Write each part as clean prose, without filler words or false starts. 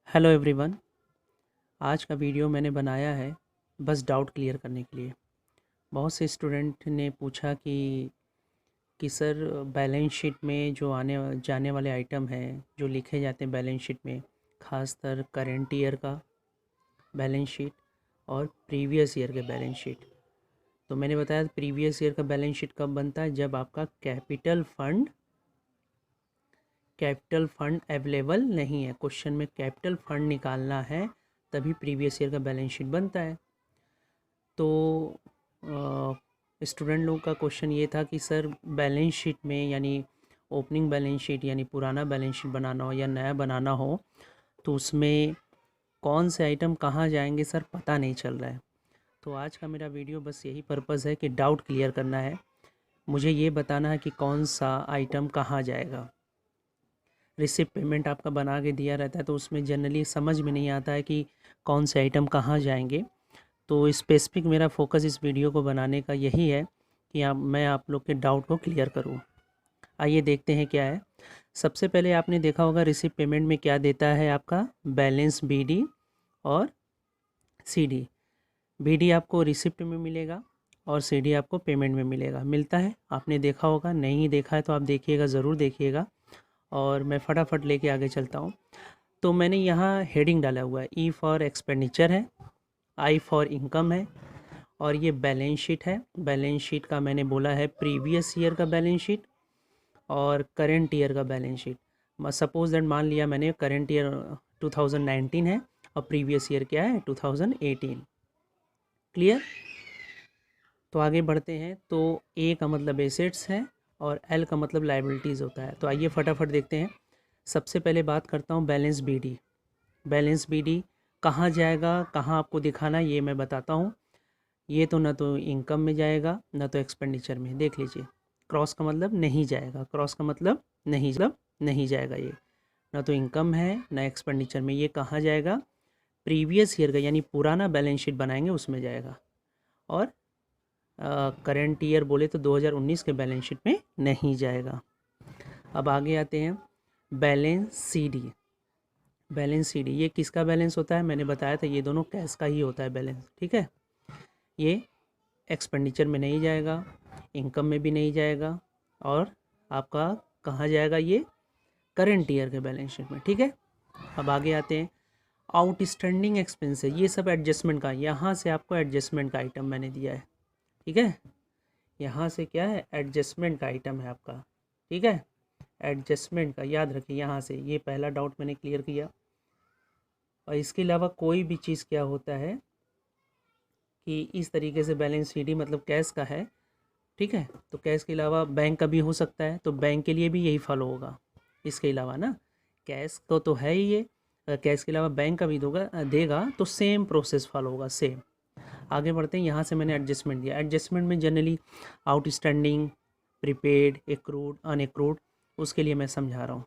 Hello everyone. आज का video मैंने बनाया है बस डाउट क्लियर करने के लिए। बहुत से स्टूडेंट ने पूछा कि सर बैलेंस शीट में जो आने जाने वाले आइटम हैं जो लिखे जाते हैं बैलेंस शीट में, खासकर करेंट ईयर का बैलेंस शीट और प्रीवियस ईयर के बैलेंस शीट। तो मैंने बताया प्रीवियस ईयर का बैलेंस शीट कब बनता है, जब आपका कैपिटल फंड अवेलेबल नहीं है। क्वेश्चन में कैपिटल फंड निकालना है तभी प्रीवियस ईयर का बैलेंस शीट बनता है। तो स्टूडेंट लोग का क्वेश्चन ये था कि सर बैलेंस शीट में यानी ओपनिंग बैलेंस शीट यानी पुराना बैलेंस शीट बनाना हो या नया बनाना हो तो उसमें कौन से आइटम कहाँ जाएंगे सर, पता नहीं चल रहा है। तो आज का मेरा वीडियो बस यही पर्पज़ है कि डाउट क्लियर करना है। मुझे ये बताना है कि कौन सा आइटम कहाँ जाएगा। रिसिप्ट पेमेंट आपका बना के दिया रहता है तो उसमें जनरली समझ में नहीं आता है कि कौन से आइटम कहाँ जाएंगे। तो स्पेसिफिक मेरा फोकस इस वीडियो को बनाने का यही है कि मैं आप लोग के डाउट को क्लियर करूं। आइए देखते हैं क्या है। सबसे पहले आपने देखा होगा रिसिप्ट पेमेंट में क्या देता है आपका बैलेंस बीडी और सीडी। बीडी आपको रिसिप्ट में मिलेगा और सीडी आपको पेमेंट में मिलता है। आपने देखा होगा, नहीं देखा है तो आप देखिएगा, ज़रूर देखिएगा। और मैं फटाफट लेके आगे चलता हूँ। तो मैंने यहाँ हेडिंग डाला हुआ है, ई फॉर एक्सपेंडिचर है, आई फॉर इनकम है और ये बैलेंस शीट है। बैलेंस शीट का मैंने बोला है प्रीवियस ईयर का बैलेंस शीट और करेंट ईयर का बैलेंस शीट। सपोज दैट मान लिया मैंने करेंट ईयर 2019 है और प्रीवियस ईयर क्या है 2018। क्लियर। तो आगे बढ़ते हैं। तो ए का मतलब एसेट्स है और एल का मतलब लाइबिलिटीज़ होता है। तो आइए फटाफट देखते हैं। सबसे पहले बात करता हूँ बैलेंस बीडी। बैलेंस बीडी कहाँ जाएगा, कहाँ आपको दिखाना है ये मैं बताता हूँ। ये तो ना तो इनकम में जाएगा ना तो एक्सपेंडिचर में। देख लीजिए, क्रॉस का मतलब नहीं जाएगा, क्रॉस का मतलब नहीं जाएगा। ये ना तो इनकम है ना एक्सपेंडिचर में। ये कहाँ जाएगा, प्रीवियस ईयर का यानी पुराना बैलेंस शीट बनाएंगे उसमें जाएगा। और करेंट ईयर बोले तो 2019 के बैलेंस शीट में नहीं जाएगा। अब आगे आते हैं बैलेंस सीडी। बैलेंस सीडी ये किसका बैलेंस होता है, मैंने बताया था ये दोनों कैश का ही होता है बैलेंस। ठीक है। ये एक्सपेंडिचर में नहीं जाएगा, इनकम में भी नहीं जाएगा और आपका कहाँ जाएगा, ये करेंट ईयर के बैलेंस शीट में। ठीक है। अब आगे आते हैं आउटस्टैंडिंग एक्सपेंस है, ये सब एडजस्टमेंट का। यहाँ से आपको एडजस्टमेंट का आइटम मैंने दिया है। ठीक है। यहाँ से क्या है, एडजस्टमेंट का आइटम है आपका। ठीक है। एडजस्टमेंट का याद रखिए। यहाँ से ये पहला डाउट मैंने क्लियर किया। और इसके अलावा कोई भी चीज़ क्या होता है कि इस तरीके से बैलेंस शीट मतलब कैश का है। ठीक है। तो कैश के अलावा बैंक का भी हो सकता है तो बैंक के लिए भी यही फॉलो होगा। इसके अलावा ना, कैश को तो है ही ये, कैश के अलावा बैंक का भी देगा तो सेम प्रोसेस फॉलो होगा, सेम। आगे बढ़ते हैं। यहाँ से मैंने एडजस्टमेंट दिया। एडजस्टमेंट में जनरली आउटस्टैंडिंग, प्रीपेड, एक्रूड, अनएक्रूड, उसके लिए मैं समझा रहा हूँ।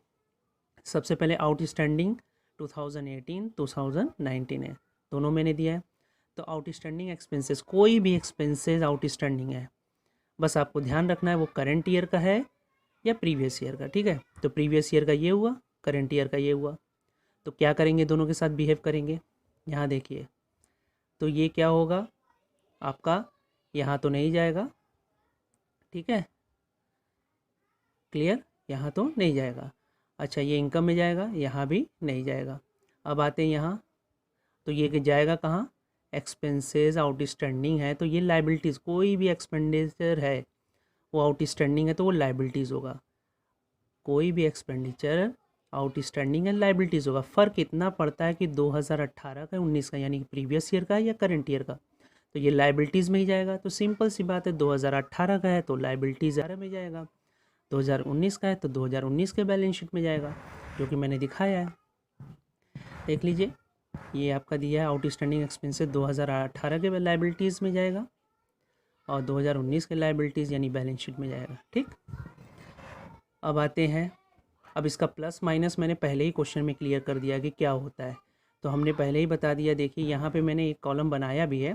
सबसे पहले आउटस्टैंडिंग 2018 2019 है, दोनों मैंने दिया है। तो आउटस्टैंडिंग एक्सपेंसेस, कोई भी एक्सपेंसेस आउटस्टैंडिंग है, बस आपको ध्यान रखना है वो करंट ईयर का है या प्रीवियस ईयर का। ठीक है। तो प्रीवियस ईयर का ये हुआ, करंट ईयर का ये हुआ। तो क्या करेंगे, दोनों के साथ बिहेव करेंगे। यहाँ देखिए, तो ये क्या होगा आपका, यहाँ तो नहीं जाएगा। ठीक है। क्लियर। यहाँ तो नहीं जाएगा। अच्छा, ये इनकम में जाएगा, यहाँ भी नहीं जाएगा। अब आते हैं यहाँ, तो ये जाएगा कहाँ, एक्सपेंसेस आउटस्टैंडिंग है तो ये लाइबिलिटीज़, कोई भी एक्सपेंडिचर है वो आउटस्टैंडिंग है तो वो लाइबिलिटीज़ होगा। कोई भी एक्सपेंडिचर आउटस्टैंडिंग है लाइबिलिटीज़ होगा। फ़र्क इतना पड़ता है कि 2018 का 19 का यानी कि प्रीवियस ईयर का या करंट ईयर का, तो ये लाइबिलिटीज़ में ही जाएगा। तो सिंपल सी बात है, 2018 का है तो लाइबिलिटीज़ में जाएगा, 2019 का है तो 2019 के बैलेंस शीट में जाएगा, जो कि मैंने दिखाया है। देख लीजिए, ये आपका दिया है आउटस्टैंडिंग एक्सपेंसेस 2018 के लाइबिलिटीज़ में जाएगा और 2019 के लाइबिलिटीज़ यानी बैलेंस शीट में जाएगा। ठीक। अब आते हैं, अब इसका प्लस माइनस मैंने पहले ही क्वेश्चन में क्लियर कर दिया कि क्या होता है, तो हमने पहले ही बता दिया। देखिए यहाँ पे मैंने एक कॉलम बनाया भी है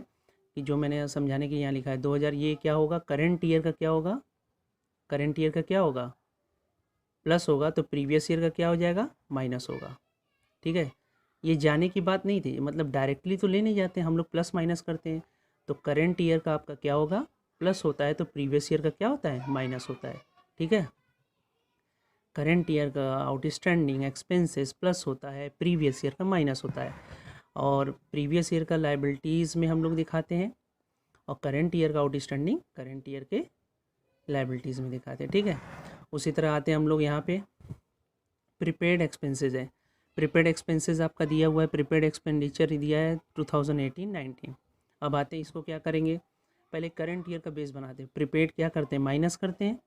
कि जो मैंने समझाने के यहाँ लिखा है 2000, ये क्या होगा, करंट ईयर का क्या होगा, करंट ईयर का क्या होगा, प्लस होगा, तो प्रीवियस ईयर का क्या हो जाएगा, माइनस होगा। ठीक है। ये जाने की बात नहीं थी, मतलब डायरेक्टली तो ले नहीं जाते, हम लोग प्लस माइनस करते हैं। तो करेंट ईयर का आपका क्या होगा, प्लस होता है, तो प्रीवियस ईयर का क्या होता है, माइनस होता है। ठीक है, करेंट ईयर का आउटस्टैंडिंग एक्सपेंसेस प्लस होता है, प्रीवियस ईयर का माइनस होता है। और प्रीवियस ईयर का लाइबिलिटीज़ में हम लोग दिखाते हैं, और करेंट ईयर का आउटस्टैंडिंग करेंट ईयर के लाइबिलिटीज़ में दिखाते हैं। ठीक है, उसी तरह आते हैं हम लोग यहाँ पे प्रीपेड एक्सपेंसेस है। प्रीपेड एक्सपेंसेस आपका दिया हुआ है, प्रीपेड एक्सपेंडिचर दिया है 2018-19। अब आते हैं इसको क्या करेंगे, पहले करंट ईयर का बेस बनाते हैं। प्रीपेड क्या करते हैं, माइनस करते हैं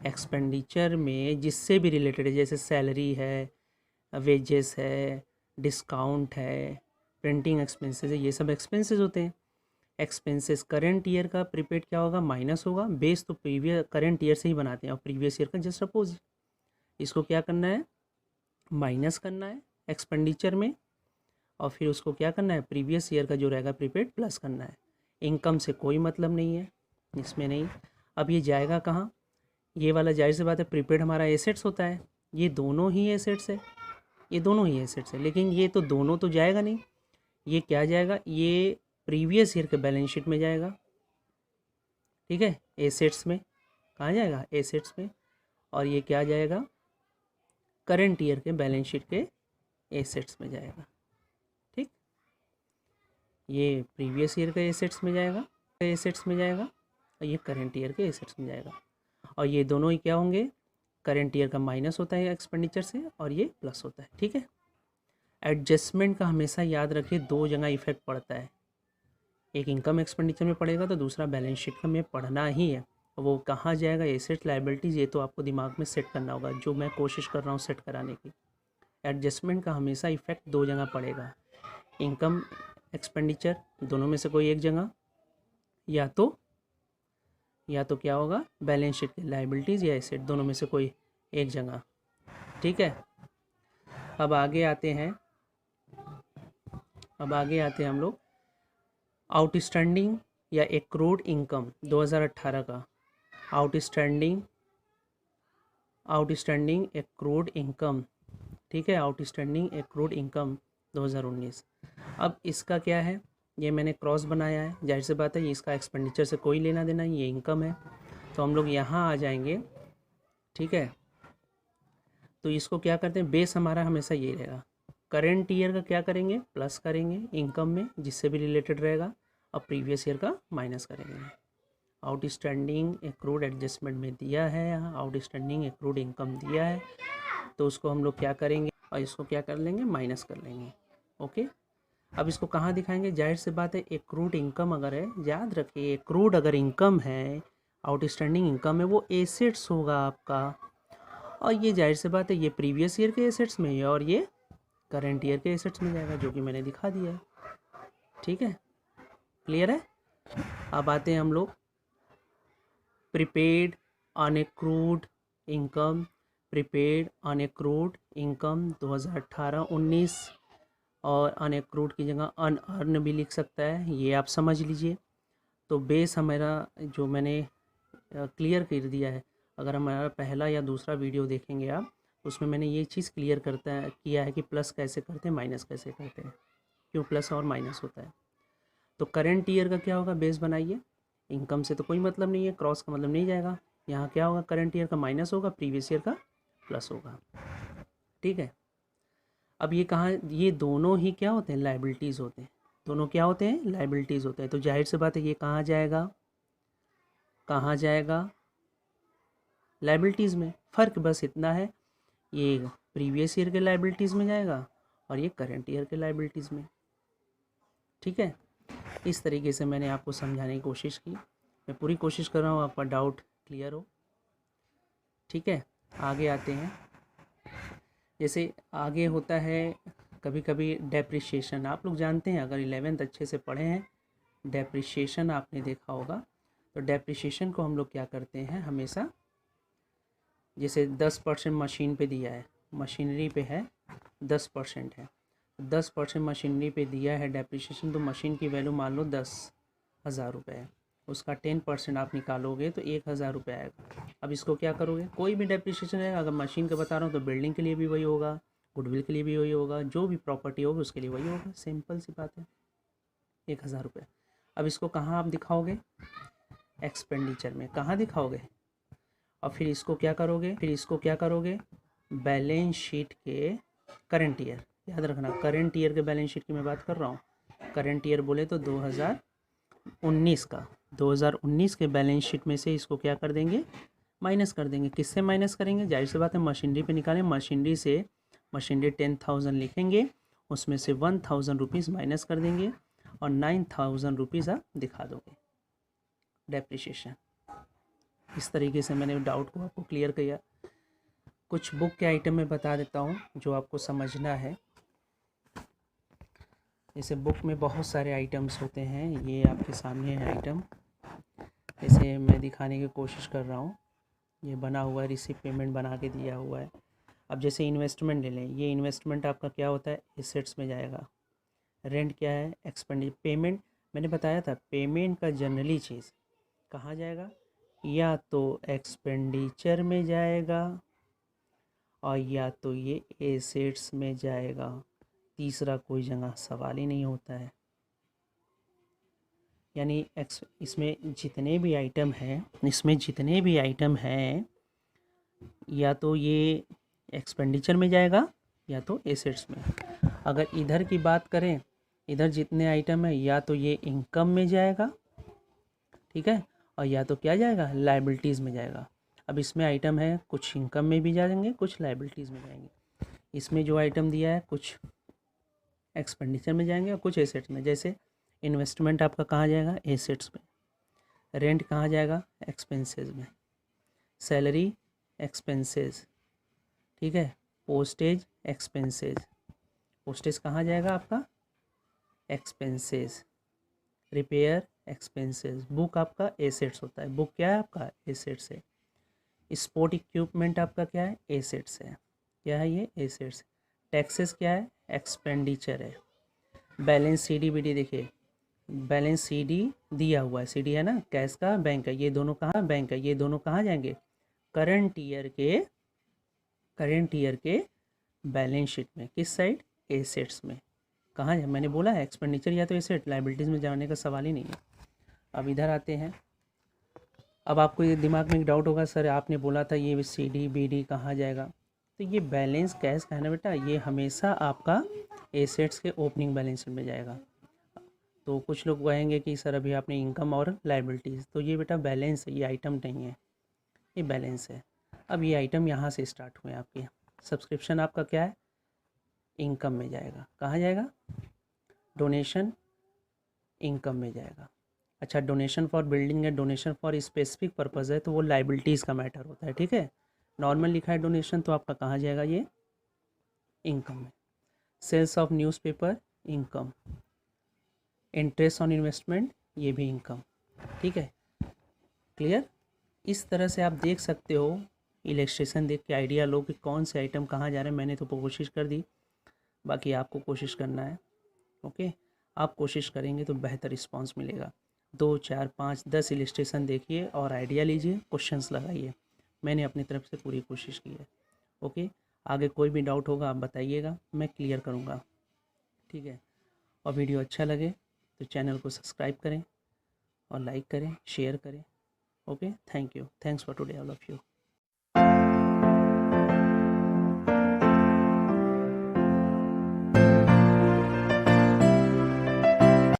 एक्सपेंडिचर में जिससे भी रिलेटेड है, जैसे सैलरी है, वेजेस है, डिस्काउंट है, प्रिंटिंग एक्सपेंसेस है, ये सब एक्सपेंसेस होते हैं। एक्सपेंसेस करंट ईयर का प्रीपेड क्या होगा, माइनस होगा। बेस तो प्रीवियस करंट ईयर से ही बनाते हैं, और प्रीवियस ईयर का जस्ट अपोजिट। इसको क्या करना है, माइनस करना है एक्सपेंडिचर में, और फिर उसको क्या करना है, प्रीवियस ईयर का जो रहेगा प्रीपेड प्लस करना है। इनकम से कोई मतलब नहीं है इसमें, नहीं। अब ये जाएगा कहाँ, ये वाला जाहिर सी बात है प्रीपेड हमारा एसेट्स होता है, ये दोनों ही एसेट्स है, ये दोनों ही एसेट्स है, लेकिन ये तो दोनों तो जाएगा नहीं। ये क्या जाएगा, ये प्रीवियस ईयर के बैलेंस शीट में जाएगा। ठीक है, एसेट्स में कहाँ जाएगा, एसेट्स में। और ये क्या जाएगा, करंट ईयर के बैलेंस शीट के एसेट्स में जाएगा। ठीक, ये प्रीवियस ईयर के एसेट्स में जाएगा, और ये करंट ईयर के एसेट्स में जाएगा। और ये दोनों ही क्या होंगे, करंट ईयर का माइनस होता है एक्सपेंडिचर से, और ये प्लस होता है। ठीक है, एडजस्टमेंट का हमेशा याद रखिए, दो जगह इफेक्ट पड़ता है, एक इनकम एक्सपेंडिचर में पड़ेगा, तो दूसरा बैलेंस शीट में पढ़ना ही है। वो कहाँ जाएगा, एसेट लायबिलिटीज़, ये तो आपको दिमाग में सेट करना होगा, जो मैं कोशिश कर रहा हूँ सेट कराने की। एडजस्टमेंट का हमेशा इफेक्ट दो जगह पड़ेगा, इनकम एक्सपेंडिचर, दोनों में से कोई एक जगह, या तो क्या होगा, बैलेंस शीट की लायबिलिटीज़ या एसेट, दोनों में से कोई एक जगह। ठीक है, अब आगे आते हैं हम लोग आउटस्टैंडिंग या एक्रूड इनकम 2018 का। आउटस्टैंडिंग एक्रूड इनकम, ठीक है, आउटस्टैंडिंग एक्रूड इनकम 2019। अब इसका क्या है, ये मैंने क्रॉस बनाया है, जाहिर सी बात है ये इसका एक्सपेंडिचर से कोई लेना देना, ये इनकम है, तो हम लोग यहाँ आ जाएंगे। ठीक है, तो इसको क्या करते हैं, बेस हमारा हमेशा ये रहेगा, करेंट ईयर का क्या करेंगे, प्लस करेंगे इनकम में जिससे भी रिलेटेड रहेगा, और प्रीवियस ईयर का माइनस करेंगे। आउटस्टैंडिंग एक्रूड एडजस्टमेंट में दिया है, यहाँ आउटस्टैंडिंग एक्रूड इनकम दिया है, तो उसको हम लोग क्या करेंगे, और इसको क्या कर लेंगे, माइनस कर लेंगे। ओके, अब इसको कहाँ दिखाएंगे, जाहिर सी बात है एक्रूड इनकम अगर है, याद रखिए एक्रूड अगर इनकम है, आउटस्टैंडिंग इनकम है, वो एसेट्स होगा आपका, और ये जाहिर सी बात है ये प्रीवियस ईयर के एसेट्स में है, और ये करंट ईयर के एसेट्स में जाएगा, जो कि मैंने दिखा दिया है। ठीक है, क्लियर है। अब आते हैं हम लोग प्रीपेड अनएक्रूड इनकम, प्रीपेड अनएक्रूड इनकम 2018-19, और अनएक्रूड की जगह अनअर्न भी लिख सकता है, ये आप समझ लीजिए। तो बेस हमारा जो मैंने क्लियर कर दिया है, अगर हमारा पहला या दूसरा वीडियो देखेंगे आप, उसमें मैंने ये चीज़ क्लियर किया है कि प्लस कैसे करते हैं, माइनस कैसे करते हैं, क्यों प्लस और माइनस होता है। तो करंट ईयर का क्या होगा, बेस बनाइए, इनकम से तो कोई मतलब नहीं है, क्रॉस का मतलब नहीं जाएगा, यहाँ क्या होगा, करंट ईयर का माइनस होगा, प्रीवियस ईयर का प्लस होगा। ठीक है, अब ये कहाँ, ये दोनों ही क्या होते हैं, लायबिलिटीज़ होते हैं, दोनों क्या होते हैं, लायबिलिटीज़ होते हैं। तो जाहिर सी बात है ये कहाँ जाएगा, लायबिलिटीज़ में। फ़र्क बस इतना है, ये प्रीवियस ईयर के लायबिलिटीज़ में जाएगा, और ये करंट ईयर के लायबिलिटीज़ में। ठीक है, इस तरीके से मैंने आपको समझाने की कोशिश की, मैं पूरी कोशिश कर रहा हूँ आपका डाउट क्लियर हो। ठीक है, आगे आते हैं, जैसे आगे होता है कभी कभी डेप्रिसिएशन, आप लोग जानते हैं, अगर 11th अच्छे से पढ़े हैं, डेप्रिसिएशन आपने देखा होगा। तो डेप्रिसिएशन को हम लोग क्या करते हैं हमेशा, जैसे 10% मशीन पे दिया है, मशीनरी पे है 10% है, 10% मशीनरी पे दिया है डेप्रिसिएशन, तो मशीन की वैल्यू मान लो 10,000 रुपये है, उसका 10% आप निकालोगे तो 1,000 रुपये आएगा। अब इसको क्या करोगे, कोई भी डेप्रिसिएशन है, अगर मशीन का बता रहा हूँ तो बिल्डिंग के लिए भी वही होगा, गुडविल के लिए भी वही होगा, जो भी प्रॉपर्टी होगी उसके लिए वही होगा। सिंपल सी बात है। 1000 रुपये। अब इसको कहाँ आप दिखाओगे? एक्सपेंडिचर में। कहाँ दिखाओगे? और फिर इसको क्या करोगे? बैलेंस शीट के करंट ईयर, याद रखना करंट ईयर के बैलेंस शीट की मैं बात कर रहा हूँ। करंट ईयर बोले तो 2019 का, 2019 के बैलेंस शीट में से इसको क्या कर देंगे? माइनस कर देंगे। किससे माइनस करेंगे? जाहिर सी बात है मशीनरी पे निकालें। मशीनरी 10,000 लिखेंगे, उसमें से 1,000 रुपीज़ माइनस कर देंगे और 9,000 रुपीज़ आप दिखा दोगे डेप्रिसिएशन। इस तरीके से मैंने डाउट को आपको क्लियर किया। कुछ बुक के आइटम में बता देता हूँ जो आपको समझना है। जैसे बुक में बहुत सारे आइटम्स होते हैं, ये आपके सामने है आइटम, जैसे मैं दिखाने की कोशिश कर रहा हूँ। ये बना हुआ है, रिसीव पेमेंट बना के दिया हुआ है। अब जैसे इन्वेस्टमेंट ले लें, ये इन्वेस्टमेंट आपका क्या होता है? एसेट्स में जाएगा। रेंट क्या है? एक्सपेंडिचर। पेमेंट मैंने बताया था, पेमेंट का जनरली चीज़ कहाँ जाएगा? या तो एक्सपेंडिचर में जाएगा और या तो ये एसेट्स में जाएगा। तीसरा कोई जगह सवाल ही नहीं होता है। यानी इसमें जितने भी आइटम हैं या तो ये एक्सपेंडिचर में जाएगा या तो एसेट्स में। अगर इधर की बात करें, इधर जितने आइटम है या तो ये इनकम में जाएगा, ठीक है, और या तो क्या जाएगा? लायबिलिटीज़ में जाएगा। अब इसमें आइटम है, कुछ इनकम में भी जाएंगे, कुछ लायबिलिटीज़ में जाएंगे। इसमें जो आइटम दिया है कुछ एक्सपेंडिचर में जाएंगे और कुछ एसेट्स में। जैसे इन्वेस्टमेंट आपका कहाँ जाएगा? एसेट्स में। रेंट कहाँ जाएगा? एक्सपेंसेस में। सैलरी एक्सपेंसेस, ठीक है। Postage expenses. पोस्टेज कहाँ जाएगा आपका? एक्सपेंसेस। Repair expenses. बुक आपका एसेट्स होता है। बुक क्या है आपका? एसेट्स है। स्पोर्ट इक्विपमेंट आपका क्या है? एसेट्स है। क्या है ये? एसेट्स। टैक्सेस क्या है? एक्सपेंडिचर है। बैलेंस सीडी बीडी देखिए, बैलेंस सीडी दिया हुआ है, सीडी है ना, कैश का, बैंक है, ये दोनों कहाँ? बैंक है। ये दोनों कहाँ जाएंगे? करंट ईयर के बैलेंस शीट में। किस साइड? एसेट्स में। कहाँ है? मैंने बोला है एक्सपेंडिचर या तो एसेट, लायबिलिटीज़ में जाने का सवाल ही नहीं है। अब इधर आते हैं। अब आपको ये दिमाग में एक डाउट होगा, सर आपने बोला था ये CD BD कहाँ जाएगा? तो ये बैलेंस कैश का है ना बेटा, ये हमेशा आपका एसेट्स के ओपनिंग बैलेंस शीट में जाएगा। तो कुछ लोग कहेंगे कि सर अभी आपने इनकम और लायबिलिटीज़, तो ये बेटा बैलेंस है, ये आइटम नहीं है, ये बैलेंस है। अब ये आइटम यहाँ से स्टार्ट हुए आपके। सब्सक्रिप्शन आपका क्या है? इनकम में जाएगा। कहाँ जाएगा? डोनेशन इनकम में जाएगा। अच्छा, डोनेशन फॉर बिल्डिंग है, डोनेशन फॉर स्पेसिफिक पर्पज़ है, तो वो लायबिलिटीज़ का मैटर होता है, ठीक है। नॉर्मल लिखा है डोनेशन, तो आपका कहाँ जाएगा? ये इनकम में। Sales of newspaper income. Interest on investment, ये भी इनकम, ठीक है। क्लियर? इस तरह से आप देख सकते हो, इलस्ट्रेशन देख के आइडिया लो कि कौन से आइटम कहाँ जा रहे हैं। मैंने तो कोशिश कर दी, बाकी आपको कोशिश करना है। ओके, आप कोशिश करेंगे तो बेहतर रिस्पांस मिलेगा। 2, 4, 5, 10 इलस्ट्रेशन देखिए और आइडिया लीजिए, क्वेश्चंस लगाइए। मैंने अपनी तरफ से पूरी कोशिश की है। ओके, आगे कोई भी डाउट होगा आप बताइएगा, मैं क्लियर करूँगा, ठीक है। और वीडियो अच्छा लगे तो चैनल को सब्सक्राइब करें और लाइक करें, शेयर करें। Okay, thank you, thanks for today all of you.